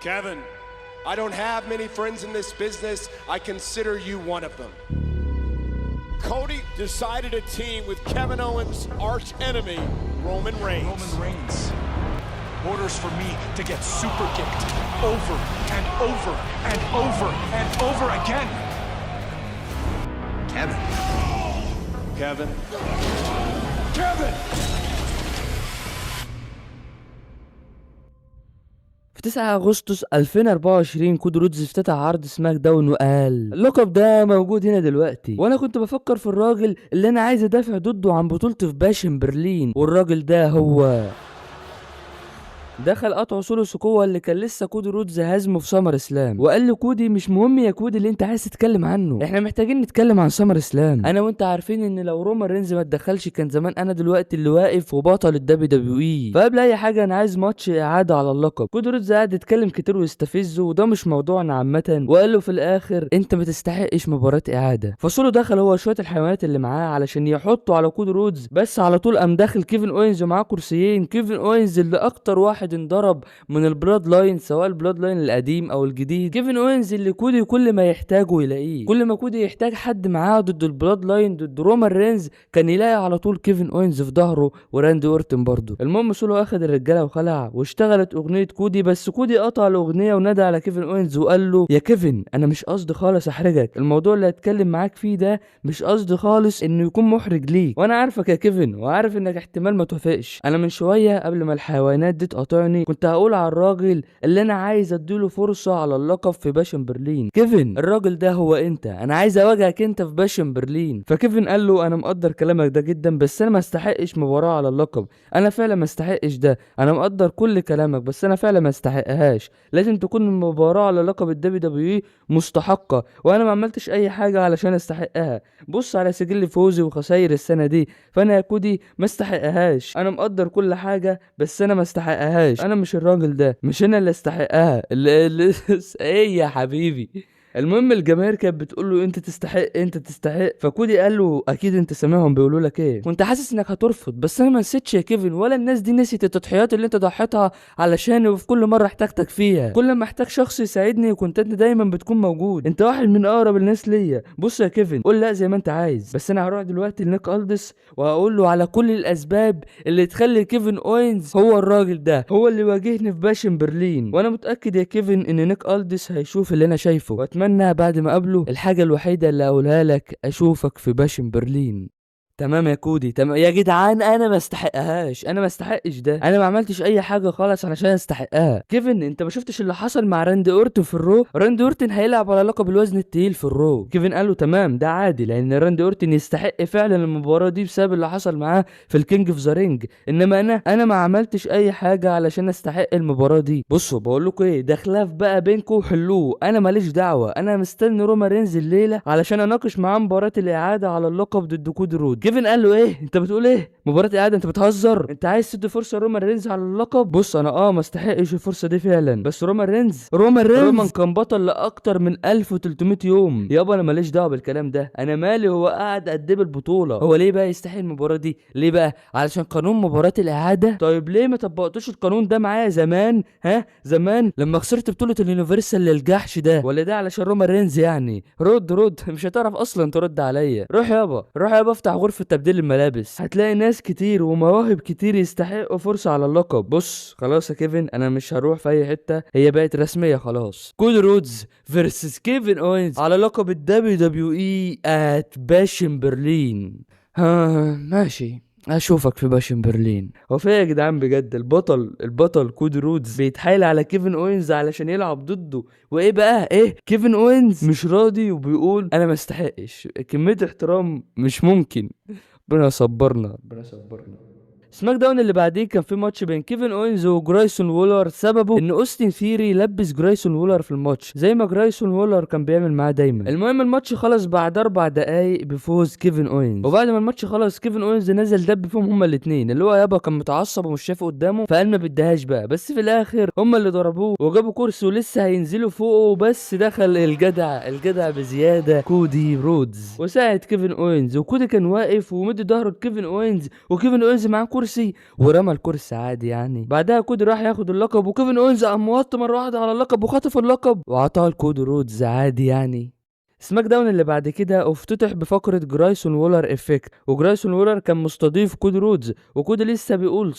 Kevin, I don't have many friends in this business. I consider you one of them. Cody decided to team with Kevin Owens' arch enemy, Roman Reigns. Roman Reigns orders for me to get super kicked over and over and over and over again. Kevin. Kevin. Kevin! في 9 أغسطس 2024 كودي رودز افتتح عرض سماك داون وقال اللقب ده موجود هنا دلوقتي، وانا كنت بفكر في الراجل اللي انا عايز ادافع ضده عن بطولتي في باشن برلين، والراجل ده هو دخل قطع سولو سكوا اللي كان لسه كودي رودز هزمه في سمر اسلام، وقال له كودي مش مهم يا كودي اللي انت عايز تتكلم عنه، احنا محتاجين نتكلم عن سمر اسلام. انا وانت عارفين ان لو رومان رينز ما اتدخلش كان زمان انا دلوقتي اللي واقف وبطل الدبليو دبليو اي، فقبل اي حاجه انا عايز ماتش اعاده على اللقب. كودي رودز قعد يتكلم كتير ويستفزه، وده مش موضوعنا عامه، وقال له في الاخر انت ما تستحقش مباراه اعاده. فسولو دخل هو شويه الحيوانات اللي معاه علشان يحطوا على كودي رودز، بس على طول قام داخل كيفن اوينز ومعاه كرسيين. كيفن اوينز اللي اكتر واحد انضرب من البلاد لاين، سواء البلاد لاين القديم او الجديد. كيفن اوينز اللي كودي كل ما يحتاجه يلاقيه، كل ما كودي يحتاج حد معاه ضد البلاد لاين ضد رومان رينز كان يلاقي على طول كيفن اوينز في ظهره، وراندي اورتن برضه. المهم سولو اخد الرجاله وخلع، واشتغلت اغنيه كودي، بس كودي قطع الاغنيه ونادى على كيفن اوينز وقال له يا كيفن انا مش قصدي خالص احرجك، الموضوع اللي هتكلم معاك فيه ده مش قصدي خالص انه يكون محرج ليك، وانا عارفك يا كيفن وعارف انك احتمال ما توافقش. انا من شويه قبل ما الحيوانات دي تقاطعني كنت هقول على الراجل اللي انا عايز اديله فرصه على اللقب في باشن برلين. كيفن الراجل ده هو انت، انا عايز اواجهك انت في باشن برلين. فكيفن قال له انا مقدر كلامك ده جدا، بس انا ما استحقش مباراه على اللقب، انا فعلا ما استحقش ده، انا مقدر كل كلامك بس انا فعلا ما استحقهاش، لازم تكون المباراه على لقب الدبليو دبليو اي مستحقه، وانا ما عملتش اي حاجه علشان استحقها. بص على سجل فوزي وخساير السنه دي، فانا يا كودي ما استحقهاش، انا مقدر كل حاجه بس انا ما استحقهاش، انا مش الراجل ده، مش انا اللي استحقها اللي ايه يا حبيبي. المهم الجماهير كانت بتقول له انت تستحق انت تستحق، فكودي قال له اكيد انت سامعهم بيقولوا لك ايه، كنت حاسس انك هترفض بس انا ما نسيتش يا كيفن، ولا الناس دي نسيت التضحيات اللي انت ضحيتها علشاني، وفي كل مره احتاجتك فيها، كل ما احتاج شخص يساعدني كنت انت دايما بتكون موجود، انت واحد من اقرب الناس ليا. بص يا كيفن قول لا زي ما انت عايز، بس انا هروح دلوقتي لنيك الدس وهقول له على كل الاسباب اللي تخلي كيفن اوينز هو الراجل ده هو اللي واجهني في باشن برلين، وانا متاكد يا كيفن ان نيك الدس هيشوف اللي انا شايفه، واتمنى بعد ما اقابله الحاجه الوحيده اللي اقولها لك اشوفك في باشن برلين. تمام يا كودي تمام يا جدعان، انا ما استحقهاش، انا ما استحقش ده، انا ما عملتش اي حاجه خالص علشان استحقها. كيفن انت ما شفتش اللي حصل مع راندي اورتن في الرو؟ راندي اورتن هيلعب على لقب الوزن التقيل في الرو. كيفن قال له تمام ده عادي، لان راندي اورتن يستحق فعلا المباراه دي بسبب اللي حصل معاه في الكينج اوف ذا رينج، انما انا ما عملتش اي حاجه علشان استحق المباراه دي. بصوا بقول لكم ايه، ده خلاف بقى بينكم وحلوه، انا ماليش دعوه، انا مستني رومان رينز الليله علشان اناقش معاه مباراه الاعاده على اللقب ضد كودي رود. كيفن قال له ايه انت بتقول ايه، مباراه اعاده انت بتهزر، انت عايز تدي فرصه رومان رينز على اللقب؟ بص انا ما استحقش الفرصه دي فعلا، بس رومان كان بطل لاكتر من 1300 يوم يابا، انا ماليش دعوه بالكلام ده، انا مالي هو قاعد قدام البطوله، هو ليه بقى يستحق المباراه دي؟ ليه بقى؟ علشان قانون مباراه الاعاده؟ طيب ليه ما طبقتوش القانون ده معايا زمان؟ زمان لما خسرت بطوله اليونيفرسال للجحش ده؟ ولا ده علشان رومان رينز يعني؟ رد مش هتعرف اصلا ترد عليا، روح يابا افتح غرفه تبديل الملابس، هتلاقي ناس كتير ومواهب كتير يستحقوا فرصه على اللقب. بص خلاص يا كيفن انا مش هروح في اي حته، هي بقت رسميه خلاص، كودي رودز فيرسس كيفن اوينز على لقب الدبليو دبليو اي ات باشن برلين. ماشي اشوفك في باشن برلين. هو في يا جدعان بجد البطل كودي رودز بيتحايل على كيفن اوينز علشان يلعب ضده، وايه بقى كيفن اوينز مش راضي وبيقول انا ما استحقش، كميه احترام مش ممكن. ربنا يصبرنا. سماك داون اللي بعديه كان في ماتش بين كيفن اوينز وجرايسون وولر، سببه ان اوستن ثيري لبس جرايسون وولر في الماتش زي ما جرايسون وولر كان بيعمل معاه دايما. المهم الماتش خلص بعد 4 دقايق بفوز كيفن اوينز، وبعد ما الماتش خلص كيفن اوينز نزل دب فيهم هما الاثنين، اللي هو يابا كان متعصب ومش شايفه قدامه فقال ما بدهاش بقى، بس في الاخر هما اللي ضربوه وجابوا كرسي ولسه هينزلوا فوقه، بس دخل الجدع بزياده كودي رودز وساعد كيفن اوينز، وكودي كان واقف ومدي ظهره لكيفن اوينز، وكيفن اوينز معاه الكرسي ورمى الكرسي عادي يعني. بعدها كودي راح ياخد اللقب وكيفن اوينز قام موط مره واحده على اللقب وخطف اللقب وعطاه لكودي رودز عادي يعني. سماك داون اللي بعد كده افتتح بفقرة جرايسون وولر افكت، وجرايسون وولر كان مستضيف كودي رودز وكودي لسه بيقول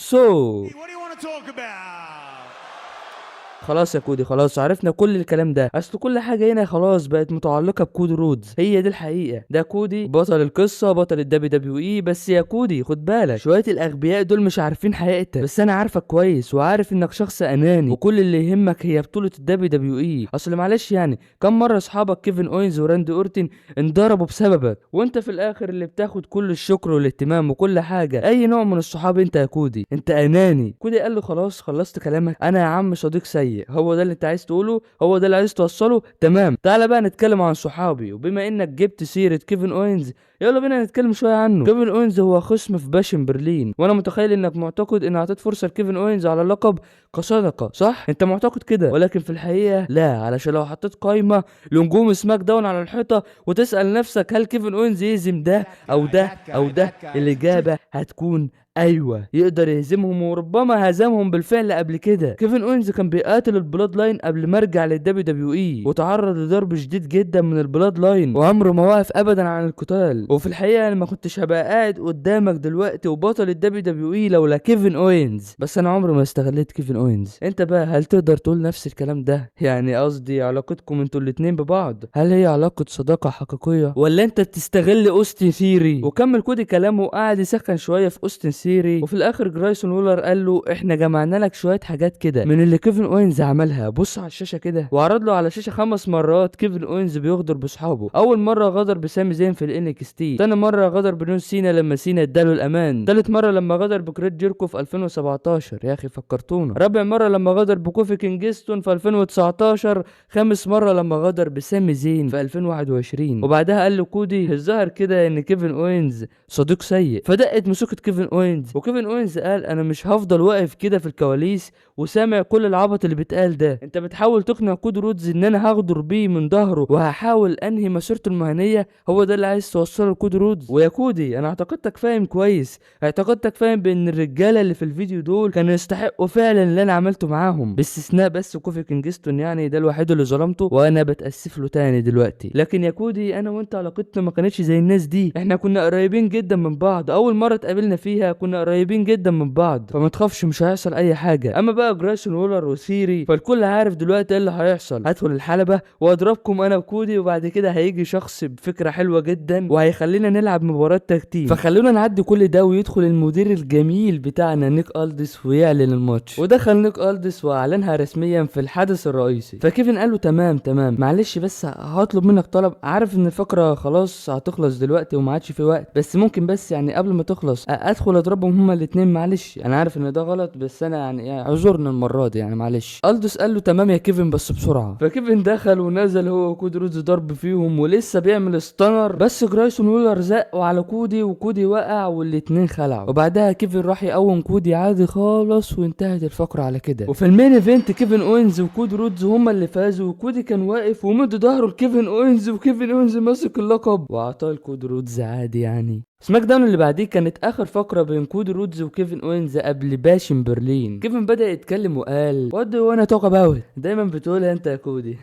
خلاص يا كودي خلاص عرفنا كل الكلام ده، اصل كل حاجه هنا خلاص بقت متعلقه بكودي رودز، هي دي الحقيقه، ده كودي بطل القصه بطل الدبليو دبليو اي. بس يا كودي خد بالك شويه الاغبياء دول مش عارفين حقيقتك، بس انا عارفك كويس وعارف انك شخص اناني وكل اللي يهمك هي بطوله الدبليو دبليو اي. اصل معلش يعني كم مره اصحابك كيفن اوينز وراندي اورتن انضربوا بسببك وانت في الاخر اللي بتاخد كل الشكر والاهتمام وكل حاجه. اي نوع من الصحاب انت يا كودي؟ انت اناني. كودي قال له خلاص خلصت كلامك، انا يا عم صديق سيء، هو ده اللي انت عايز تقوله، هو ده اللي عايز توصله، تمام. تعالى بقى نتكلم عن صحابي، وبما انك جبت سيره كيفن اوينز يلا بينا نتكلم شويه عنه. كيفن اوينز هو خصم في باشن برلين، وانا متخيل انك معتقد ان اعطيت فرصه لكيفن اوينز على اللقب كصدقه، صح؟ انت معتقد كده، ولكن في الحقيقه لا، علشان لو حطيت قائمه لنجوم سماك داون على الحيطه وتسال نفسك هل كيفن اوينز يهزم ده او ده او ده، الاجابه هتكون ايوه يقدر يهزمهم، وربما هزمهم بالفعل قبل كده. كيفن اوينز كان بيقاتل البلاد لاين قبل ما ارجع للدبليو دبليو اي، وتعرض لضرب شديد جدا من البلاد لاين وعمره ما وقف ابدا عن القتال. وفي الحقيقه انا ما كنتش هبقى قاعد قدامك دلوقتي وبطل الدبليو دبليو اي لولا كيفن اوينز، بس انا عمري ما استغليت كيفن اوينز. انت بقى هل تقدر تقول نفس الكلام ده؟ يعني قصدي علاقتكم انتوا الاتنين ببعض هل هي علاقه صداقه حقيقيه ولا انت بتستغل اوستن ثيري؟ وكمل كودي كلامه وقعد يسخن شويه في اوستن ثيري، وفي الاخر جرايسون وولر قال له احنا جمعنا لك شويه حاجات كده من اللي كيفن اوينز عملها، بص على الشاشه كده، وعرض له على الشاشه 5 مرات كيفن اوينز بيغدر باصحابه. اول مره غدر بسامي زين في الNXT، ثاني مره غدر بجون سينا لما سينا اداله الامان، ثالث مره لما غدر بكريت جيركو في 2017 يا اخي فكرتونا، رابع مره لما غدر بكوفي كينجستون في 2019، خامس مره لما غدر بسامي زين في 2021. وبعدها قال له كودي الظاهر كده ان كيفن اوينز صديق سيء، فدقت مسكت كيفن اوينز، وكيفن اوينز قال انا مش هفضل واقف كده في الكواليس وسامع كل العبط اللي بيتقال ده، انت بتحاول تقنع كودي رودز ان انا هغدر بيه من ظهره وهحاول انهي مسيرته المهنيه، هو ده اللي عايز توصله لكودي رودز؟ ويا كودي انا اعتقدتك فاهم كويس، اعتقدتك فاهم بان الرجاله اللي في الفيديو دول كانوا يستحقوا فعلا اللي انا عملته معاهم، باستثناء بس كوفي كينجستون، يعني ده الوحيد اللي ظلمته وانا بتاسف له تاني دلوقتي. لكن يا كودي انا وانت علاقتنا ما كانتش زي الناس دي، احنا كنا قريبين جدا من بعض، اول مره اتقابلنا فيها كنا قريبين جدا من بعض، فما تخافش مش هيحصل اي حاجه. اما بقى جرايسون وولر وثيري فالكل عارف دلوقتي ايه اللي هيحصل، هدخل الحلبه واضربكم انا وكودي، وبعد كده هيجي شخص بفكره حلوه جدا وهيخلينا نلعب مباراه تكتيم، فخلونا نعدي كل ده ويدخل المدير الجميل بتاعنا نيك ألدس ويعلن الماتش. ودخل نيك ألدس واعلنها رسميا في الحدث الرئيسي. فكيفن قال له تمام معلش بس هطلب منك طلب، عارف ان الفقره خلاص هتخلص دلوقتي وما عادش في وقت، بس ممكن بس يعني قبل ما تخلص ادخل اضربهم هما الاثنين، معلش انا عارف ان ده غلط بس انا يعني اعذرنا المره دي يعني معلش. ألدوس قال له تمام يا كيفن بس بسرعه. فكيفن دخل ونزل هو وكودي رودز ضرب فيهم ولسه بيعمل ستانر، بس جرايسون وولر زقوا على كودي وكودي وقع والاثنين خلعوا، وبعدها كيفن راح يقوم كودي عادي خالص وانتهت الفقره على كده. وفي المين ايفنت كيفن اوينز وكودي رودز هما اللي فازوا، وكودي كان واقف ومد ظهره لكيفن اوينز، وكيفن اوينز ماسك اللقب واعطاه لكودي رودز عادي يعني. سماك داون اللي بعديه كانت اخر فقره بين كودي رودز وكيفن اوينز قبل باشن برلين. كيفن بدا يتكلم وقال وات دو وانا توك اباوت، دايما بتقولها انت يا كودي.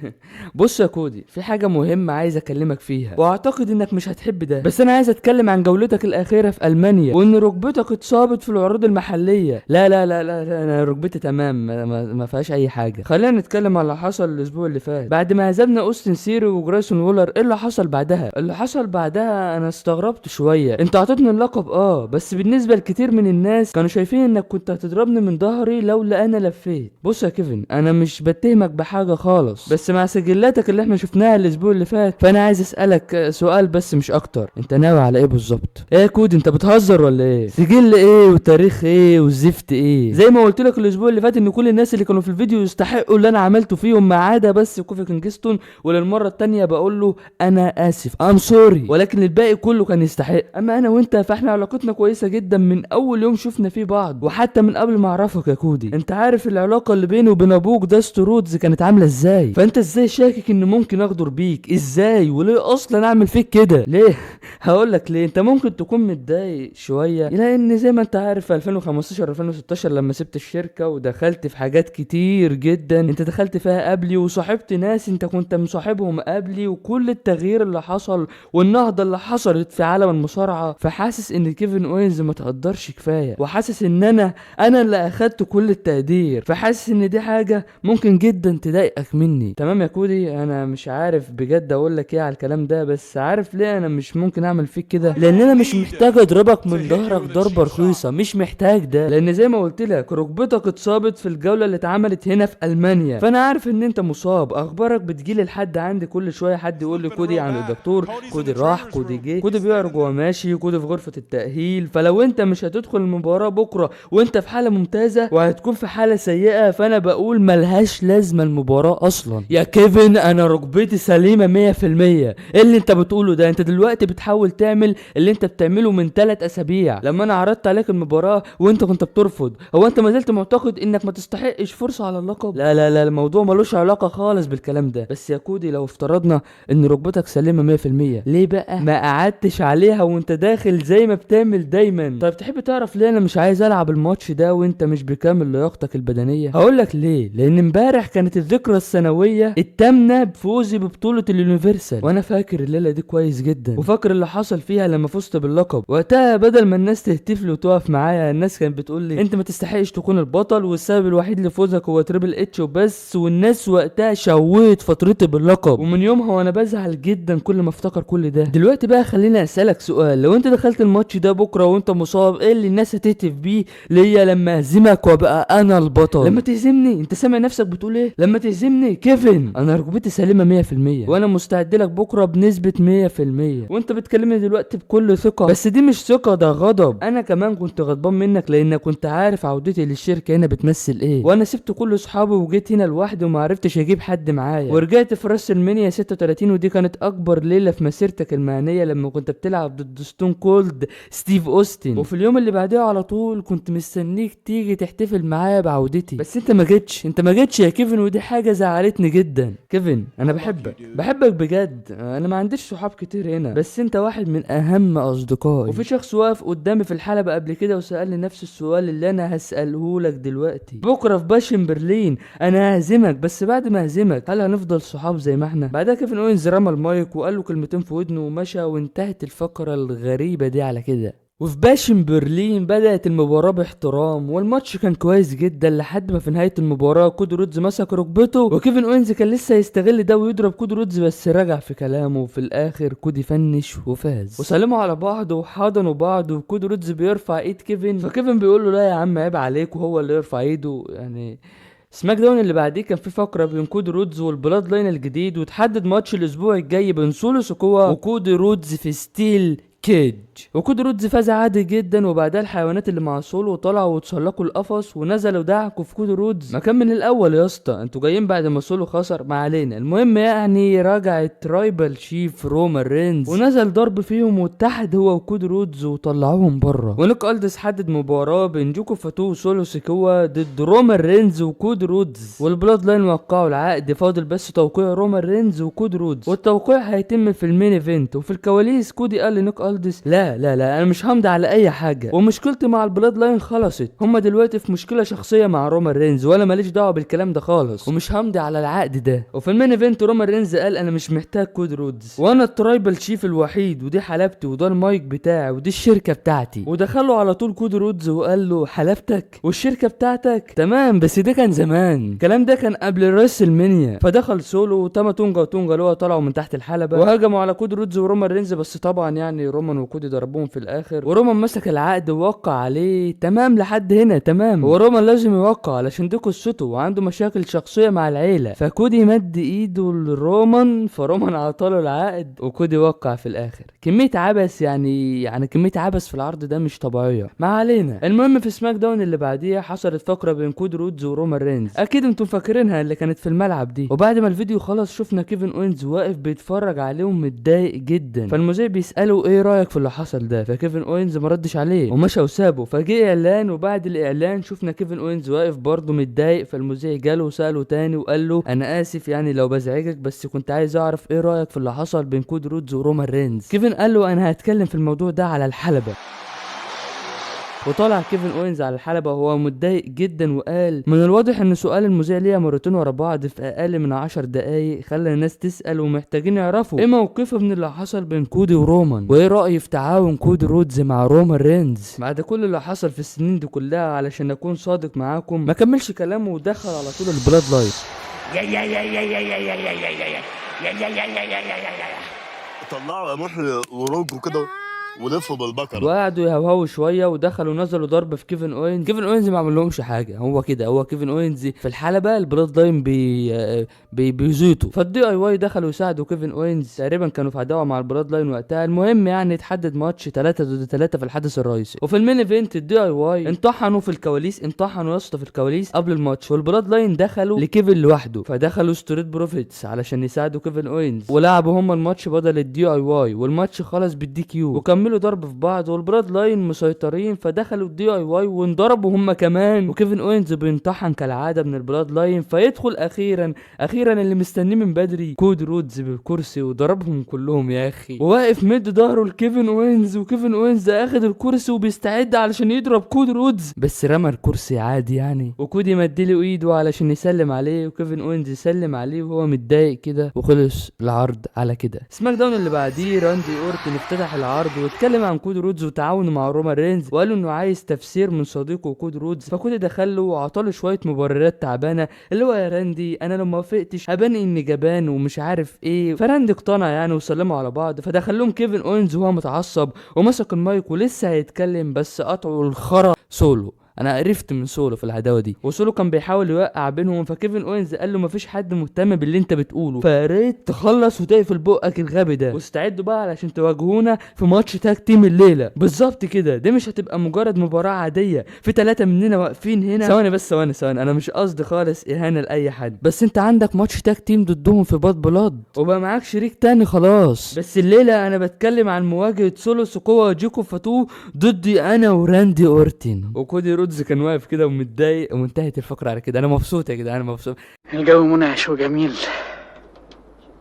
بص يا كودي في حاجه مهمه عايز اكلمك فيها، واعتقد انك مش هتحب ده، بس انا عايز اتكلم عن جولتك الاخيره في المانيا وان ركبتك اتصابت في العروض المحليه. لا لا لا لا, لا انا ركبتي تمام ما فيهاش اي حاجه. خلينا نتكلم على اللي حصل الاسبوع اللي فات بعد ما هزمنا اوستن ثيري وجرايسون وولر. ايه اللي حصل بعدها؟ اللي حصل بعدها انا استغربت شويه، انت عطيتني اللقب بس بالنسبه لكتير من الناس كانوا شايفين انك كنت هتضربني من ظهري لولا انا لفيت. بص يا كيفن انا مش بتهمك بحاجه خالص، بس مع سجلاتك اللي احنا شفناها الاسبوع اللي فات فانا عايز اسالك سؤال بس مش اكتر، انت ناوي على ايه بالظبط؟ ايه يا كودي انت بتهزر ولا ايه؟ سجل ايه وتاريخ ايه والزفت ايه؟ زي ما قلت لك الاسبوع اللي فات ان كل الناس اللي كانوا في الفيديو يستحقوا اللي انا عملته فيهم ما عدا بس كوفي كينجستون، وللمره الثانيه بقول له انا اسف ام سوري، ولكن الباقي كله كان يستحق. اما انا وانت فاحنا علاقتنا كويسه جدا من اول يوم شفنا فيه بعض، وحتى من قبل ما اعرفك يا كودي. انت عارف العلاقه اللي بيني وبين ابوك داستي رودز كانت عامله ازاي، فانت ازاي شاكك ان ممكن اغدر بيك؟ ازاي وليه اصلا اعمل فيك كده؟ ليه؟ هقول لك ليه. انت ممكن تكون متضايق شويه لان زي ما انت عارف في 2015 2016 لما سبت الشركه ودخلت في حاجات كتير جدا انت دخلت فيها قبلي، وصاحبت ناس انت كنت مصاحبهم قبلي، وكل التغيير اللي حصل والنهضه اللي حصلت في عالم المصارعه، فحاسس ان كيفن اوينز ما تقدرش كفايه، وحاسس ان انا اللي اخدت كل التقدير، فحاسس ان دي حاجه ممكن جدا تضايقك مني. تمام يا كودي، انا مش عارف بجد اقول لك ايه على الكلام ده، بس عارف ليه انا مش ممكن اعمل فيك كده؟ لان انا مش محتاج اضربك من ظهرك ضربه رخيصه، مش محتاج ده، لان زي ما قلت لك ركبتك اتصابت في الجوله اللي اتعملت هنا في المانيا، فانا عارف ان انت مصاب. اخبارك بتجيلي لحد عندي كل شويه، حد يقول لي كودي عند الدكتور، كودي راح، كودي جه، كودي بيعرج وهو ماشي، كودي في غرفه التاهيل. فلو انت مش هتدخل المباراه بكره وانت في حاله ممتازه وهتكون في حاله سيئه، فانا بقول ملهاش لازمه المباراه اصلا. يا كيفن انا ركبتي سليمه 100%. ايه اللي انت بتقوله ده؟ انت دلوقتي بتحاول تعمل اللي انت بتعمله من 3 اسابيع لما انا عرضت عليك المباراه وانت كنت بترفض. هو انت ما زلت معتقد انك ما تستحقش فرصه على اللقب؟ لا لا لا، الموضوع ملوش علاقه خالص بالكلام ده. بس يا كودي لو افترضنا ان ركبتك سليمه 100%، ليه بقى ما قعدتش عليها وانت داخل زي ما بتعمل دايما؟ طيب تحب تعرف ليه انا مش عايز العب الماتش ده وانت مش بكامل لياقتك البدنيه؟ هقول لك ليه. لان امبارح كانت الذكرى السنويه الثامنه بفوزي ببطوله اليونيفرسال، وانا فاكر الليله دي كويس جدا، وفاكر اللي حصل فيها لما فزت باللقب. وقتها بدل ما الناس تهتف لي وتقف معايا، الناس كانت بتقول لي انت ما تستحقش تكون البطل، والسبب الوحيد لفوزك هو تريبل اتش وبس. والناس وقتها شويت فترتي باللقب، ومن يومها وانا بزعل جدا كل ما افتكر كل ده. دلوقتي بقى خليني اسالك سؤال، لو انت دخلت الماتش ده بكره وانت مصاب، ايه اللي الناس هتهتف بيه ليا لما اهزمك وابقى انا البطل؟ لما تهزمني، انت سامع نفسك بتقول ايه؟ لما تهزمني كيفن انا ركبتي سليمه 100%، وانا مستعد لك بكره بنسبه 100%، وانت بتكلمني دلوقتي بكل ثقه. بس دي مش ثقه، ده غضب. انا كمان كنت غضبان منك لانك كنت عارف عودتي للشركه هنا بتمثل ايه، وانا سبت كل اصحابي وجيت هنا لوحدي وما عرفتش اجيب حد معايا، ورجعت في راس المنيا 36، ودي كانت اكبر ليله في مسيرتك المهنيه لما كنت بتلعب ضد ستون كولد ستيف اوستن. وفي اليوم اللي بعدها على طول كنت مستنيك تيجي تحتفل معايا بعودتي، بس انت ما جيتش يا كيفن، ودي حاجه زعلتني جدا. كيفن انا بحبك بجد. انا ما عنديش صحاب كتير هنا، بس انت واحد من اهم اصدقائي. وفي شخص واقف قدامي في الحلبة قبل كده وسألني نفس السؤال اللي انا هسأله لك دلوقتي. بكره في باشن برلين انا ههزمك، بس بعد ما هزمك هل هنفضل صحاب زي ما احنا؟ بعدها كيفن اوينز رمى المايك وقال له كلمتين في ودنه ومشى، وانتهت الفقرة الغريبة دي على كده. وفي باشن برلين بدأت المباراة باحترام، والماتش كان كويس جدا لحد ما في نهاية المباراة كودي رودز مسك ركبته، وكيفن اوينز كان لسه يستغل ده ويضرب كودي رودز، بس رجع في كلامه، وفي الاخر كودي فنش وفاز، وسلموا على بعض وحضنوا بعض، وكودي رودز بيرفع ايد كيفن، فكيفن بيقول له لا يا عم عيب عليك، وهو اللي يرفع ايده يعني. سماك داون اللي بعديه كان في فقره بين كودي رودز والبلاد لاين الجديد، وتحدد ماتش الاسبوع الجاي بين سولو سكوا وكودي رودز في ستيل كيج، وكودي رودز فاز عادي جدا. وبعدها الحيوانات اللي مع سولو طلعوا وتسلقوا القفص ونزلوا دعكوا في كودي رودز. ما كان من الاول يا اسطى، انتوا جايين بعد ما سولو خسر؟ ما علينا. المهم يعني رجعت ترايبال شيف رومان رينز ونزل ضرب فيهم واتحد هو وكودي رودز وطلعوهم بره. ونيك ألدس حدد مباراه بين جوكو فاتو وسولو سيكوا ضد رومان رينز وكودي رودز، والبلاد لاين وقعوا العقد، فاضل بس توقيع رومان رينز وكودي رودز، والتوقيع هيتم في المين ايفنت. وفي الكواليس كودي قال لنيك ألدس لا لا لا انا مش همضي على اي حاجه، ومشكلتي مع البلاد لاين خلصت، هما دلوقتي في مشكله شخصيه مع رومان رينز، وانا ماليش دعوه بالكلام ده خالص، ومش همضي على العقد ده. وفي المين ايفنت رومان رينز قال انا مش محتاج كودي رودز، وانا الترايبال شيف الوحيد، ودي حلبتي، وده المايك بتاعي، ودي الشركه بتاعتي. ودخله على طول كودي رودز وقال له حلبتك والشركه بتاعتك تمام، بس ده كان زمان، الكلام ده كان قبل راس المنيا. فدخل سولو وتاما تونجا وتونجا لوا طلعوا من تحت الحلبه وهجموا على كودي رودز ورومان رينز، بس طبعا يعني رومان وكودي ضربوهم في الاخر، ورومان مسك العقد ووقع عليه. تمام لحد هنا تمام، ورومان لازم يوقع علشان دي قصته وعنده مشاكل شخصيه مع العيله. فكودي مد ايده لرومان، فرومان عطاله العقد وكودي وقع في الاخر. كميه عبث يعني كميه عبث في العرض ده مش طبيعيه. ما علينا. المهم في سماك داون اللي بعديها حصلت فقره بين كودي رودز ورومان رينز، اكيد انتم فاكرينها، اللي كانت في الملعب دي. وبعد ما الفيديو خلص شفنا كيفن اوينز واقف بيتفرج عليهم متضايق جدا، فالمذيع بيساله ايه رايك في اللي حصل ده؟ فكيفن اوينز ما ردش عليه ومشى وسابه. فجه اعلان، وبعد الاعلان شفنا كيفن اوينز واقف برضه متضايق. فالمذيع جاله وساله تاني وقال له انا اسف يعني لو بزعجك، بس كنت عايز اعرف ايه رايك في اللي حصل بين كودي رودز ورومان رينز. كيفن قال له انا هتكلم في الموضوع ده على الحلبة. وطلع كيفن اوينز على الحلبة وهو متضايق جدا، وقال من الواضح ان سؤال المذيع ليا مرتين ورا بعض في اقل من 10 دقايق خلى الناس تسأل ومحتاجين يعرفوا ايه موقفه من اللي حصل بين كودي ورومان، وايه رأيه في تعاون كودي رودز مع رومان رينز. بعد كل اللي حصل في السنين دي كلها، علشان اكون صادق معاكم، ما كملش كلامه ودخل على طول البلاد لاين. طلعوا قمح ورجوا كده ولفوا بالبكره، وقعدوا يهوهوا شويه ودخلوا نزلوا ضرب في كيفن اوينز. كيفن اوينز ما عملهمش حاجه، هو كده، هو كيفن اوينز في الحلبه البلاد لاين بيزيطوا. فالدي اي واي دخلوا يساعدوا كيفن اوينز، تقريبا كانوا في عداوه مع البلاد لاين وقتها. المهم يعني اتحدد ماتش 3 ضد 3 في الحدث الرئيسي. وفي المين ايفنت الدي اي واي انطحنوا في الكواليس، انطحنوا يا اسطى في الكواليس قبل الماتش، والبلاد لاين دخلوا لكيفن لوحده. فدخلوا ستريت بروفيتس علشان يساعدوا كيفن اوينز، ولعبوا هم الماتش بدل الدي اي واي، والماتش خلص بالدي كيو، وكملوا ضرب في بعض والبلاد لاين مسيطرين. فدخلوا الدي اي واي وانضربوا هم كمان، وكيفن اوينز بينطحن كالعاده من البلاد لاين. فيدخل اخيرا اللي مستنيه من بدري كودي رودز بالكرسي، وضربهم كلهم يا اخي، وواقف مد ظهره لكيفن اوينز، وكيفن اوينز اخد الكرسي وبيستعد علشان يضرب كودي رودز، بس رمى الكرسي عادي يعني. وكودي مديله ايده علشان يسلم عليه، وكيفن اوينز يسلم عليه وهو متضايق كده، وخلص العرض على كده. سماك داون اللي بعديه راندي اورتن افتتح العرض واتكلم عن كودي رودز وتعاونه مع رومان رينز، وقال له انه عايز تفسير من صديقه كودي رودز. فكودي دخله وعطاله شويه مبررات تعبانه، اللي هو يا راندي انا لو ما وافقتش هبان اني جبان ومش عارف ايه. فراندي اقتنع يعني وسلموا على بعض. فدخلهم كيفن اوينز وهو متعصب ومسك المايك ولسه هيتكلم، بس قطعوا الخرا سولو. انا عرفت من سولو في العداوه دي، وسولو كان بيحاول يوقع بينهم. فكيفن اوينز قال له مفيش حد مهتم باللي انت بتقوله، فياريت تخلص وتقفل بقك الغبي ده، واستعدوا بقى علشان تواجهونا في ماتش تاج تيم الليله. بالظبط كده، دي مش هتبقى مجرد مباراه عاديه، في 3 مننا واقفين هنا. ثواني انا مش قصدي خالص اهانه لاي حد، بس انت عندك ماتش تاج تيم ضدهم في باد بلاد، وبقى معاك شريك تاني خلاص. بس الليله انا بتكلم عن مواجهه سولو سكوا وجيكو فاتو ضدي انا وراندي اورتن. وكودي رودز كان واقف كده ومتضايق، وانتهت الفقره على كده. انا مبسوط يا جدعان، انا مبسوط. الجو منعش وجميل،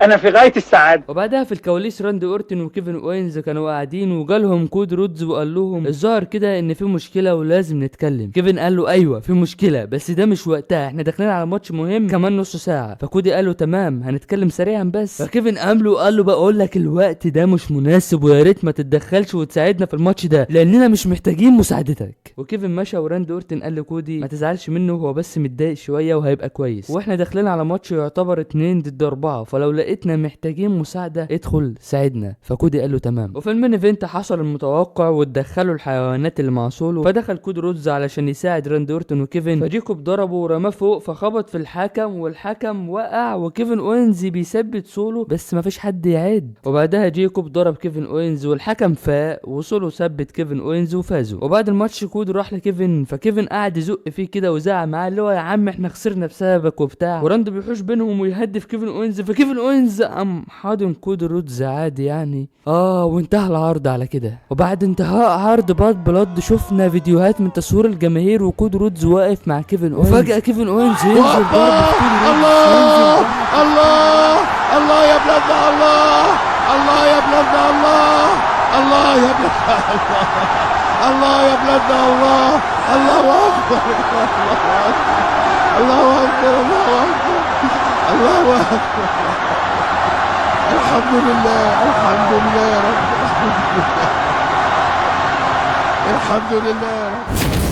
انا في غايه السعاده. وبعدها في الكواليس راندي اورتن وكيفن اوينز كانوا قاعدين، وجالهم كود رودز وقال لهم الظاهر كده ان في مشكله ولازم نتكلم. كيفن قال له ايوه في مشكله، بس ده مش وقتها، احنا داخلين على ماتش مهم كمان نص ساعه. فكودي قال له تمام هنتكلم سريعا بس. فكيفن قال له بقول لك الوقت ده مش مناسب، ويا ريت ما تتدخلش وتساعدنا في الماتش ده لاننا مش محتاجين مساعدتك. وكيفن مشى، وراندي اورتن قال لكودي ما تزعلش منه، هو بس متضايق شويه وهيبقى كويس، واحنا داخلين على ماتش يعتبر 2 ضد 4، فلو لقيتنا محتاجين مساعده ادخل ساعدنا. فكودي قال له تمام. وفي المين ايفنت حصل المتوقع واتدخلوا الحيوانات اللي مع سولو. فدخل كودي رودز علشان يساعد راندي اورتن وكيفن، فجيكوب ضربه ورماه فوق، فخبط في الحكم والحكم وقع، وكيفن اوينز بيثبت سولو بس مفيش حد يعد. وبعدها جيكوب ضرب كيفن اوينز والحكم فاق، وسولو ثبت كيفن اوينز وفازوا. وبعد الماتش كودي راح لكيفن، فكيفن قعد يزق فيه كده وزعق معاه اللي هو يا عم احنا خسرنا بسببك وبتاع، وراندي بيحوش بينهم ويهدف كيفن اوينز. فكيفن اوينز قام حاضن كودي رودز عادي يعني. وانتهى العرض على كده. وبعد انتهاء عرض باد بلاد شفنا فيديوهات من تصوير الجماهير وكودي رودز واقف مع كيفن اوينز، وفجأة كيفن اوينز ينزل ضرب في كودي رودز. الله يا بلادنا، الله يا بلادنا، الله يا بلادنا، الله يا بلادنا، الله اكبر، الله اكبر، الله اكبر. الحمد لله يا رب، الحمد لله يا رب.